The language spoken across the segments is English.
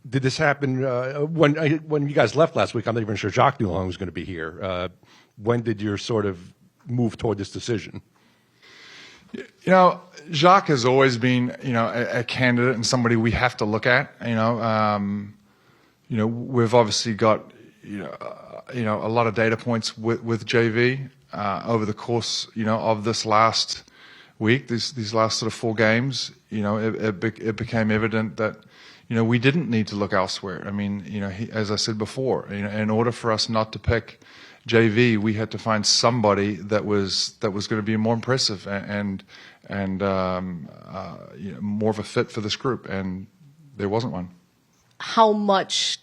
did this happen when you guys left last week? I'm not even sure Jacque knew how long was going to be here. When did you sort of move toward this decision? Jacque has always been, a candidate and somebody we have to look at. We've obviously got, a lot of data points with JV over the course, of this last week, these last sort of 4 games. It became evident that, we didn't need to look elsewhere. I mean, as I said before, in order for us not to pick JV, we had to find somebody that was going to be more impressive and more of a fit for this group, and there wasn't one. How much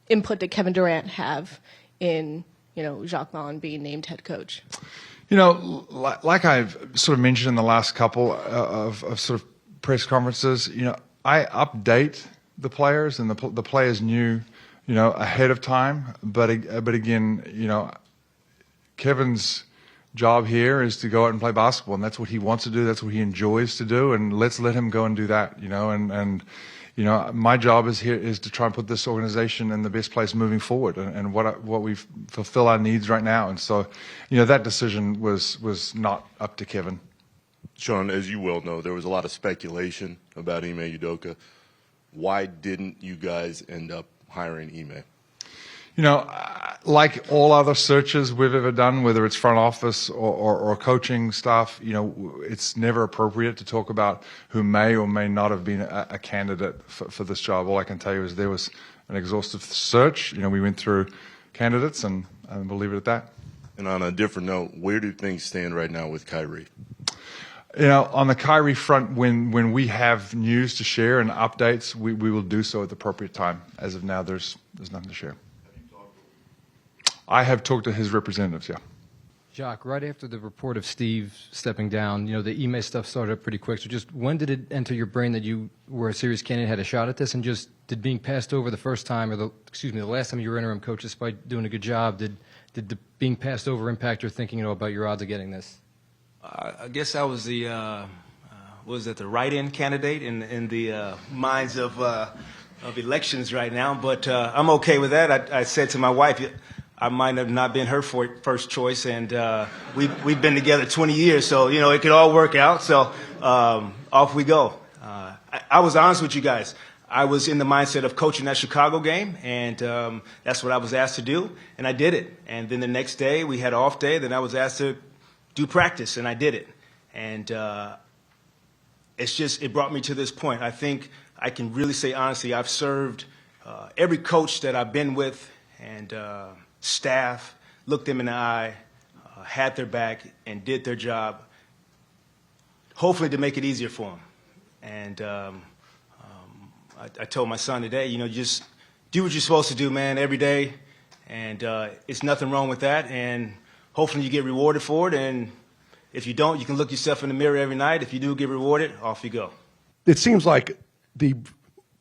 input did Kevin Durant have in Jacque Vaughn being named head coach? Like I've sort of mentioned in the last couple of sort of press conferences, I update the players, and the players knew, ahead of time. But again, Kevin's job here is to go out and play basketball, and that's what he wants to do. That's what he enjoys to do, and let's let him go and do that. My job is to try and put this organization in the best place moving forward, and what we fulfill our needs right now. And so, that decision was not up to Kevin. Sean, as you well know, there was a lot of speculation about Ime Udoka. Why didn't you guys end up hiring Ime? Like all other searches we've ever done, whether it's front office or coaching staff, it's never appropriate to talk about who may or may not have been a candidate for this job. All I can tell you is there was an exhaustive search. We went through candidates, and we'll leave it at that. And on a different note, where do things stand right now with Kyrie? On the Kyrie front, when we have news to share and updates, we will do so at the appropriate time. As of now, there's nothing to share. I have talked to his representatives, yeah. Jacque, right after the report of Steve stepping down, the Ime stuff started up pretty quick. So just when did it enter your brain that you were a serious candidate, had a shot at this? And just did being passed over the first time, or the last time you were interim coach, despite doing a good job, did the being passed over impact your thinking about your odds of getting this? I guess I was the the write-in candidate in the minds of elections right now. But I'm okay with that. I said to my wife, I might have not been her first choice, and we've been together 20 years, so it could all work out. So off we go. I was honest with you guys. I was in the mindset of coaching that Chicago game, and that's what I was asked to do, and I did it. And then the next day we had an off day. Then I was asked to do practice, and I did it. And it brought me to this point. I think I can really say honestly, I've served every coach that I've been with, and staff, looked them in the eye, had their back, and did their job, hopefully to make it easier for them. And I told my son today, just do what you're supposed to do, man, every day. And it's nothing wrong with that. And hopefully you get rewarded for it. And if you don't, you can look yourself in the mirror every night. If you do get rewarded, off you go. It seems like the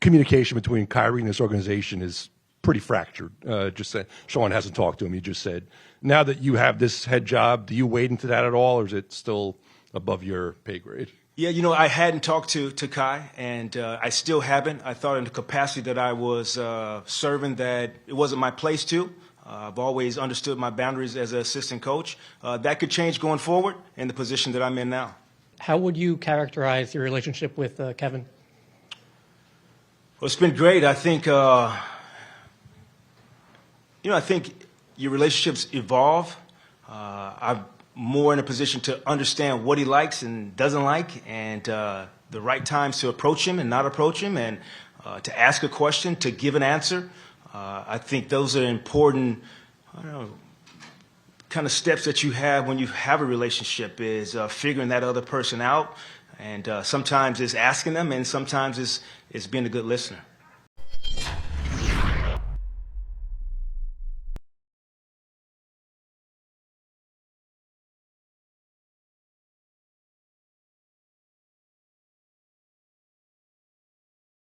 communication between Kyrie and this organization is pretty fractured. Just said Sean hasn't talked to him. You just said, now that you have this head job, do you wade into that at all, or is it still above your pay grade? Yeah, I hadn't talked to Kai, and I still haven't. I thought in the capacity that I was serving that it wasn't my place to. I've always understood my boundaries as an assistant coach. That could change going forward in the position that I'm in now. How would you characterize your relationship with Kevin? Well, it's been great. I think I think your relationships evolve. I'm more in a position to understand what he likes and doesn't like, and the right times to approach him and not approach him, and to ask a question, to give an answer. I think those are important, kind of steps that you have when you have a relationship, is figuring that other person out. And sometimes it's asking them, and sometimes it's being a good listener.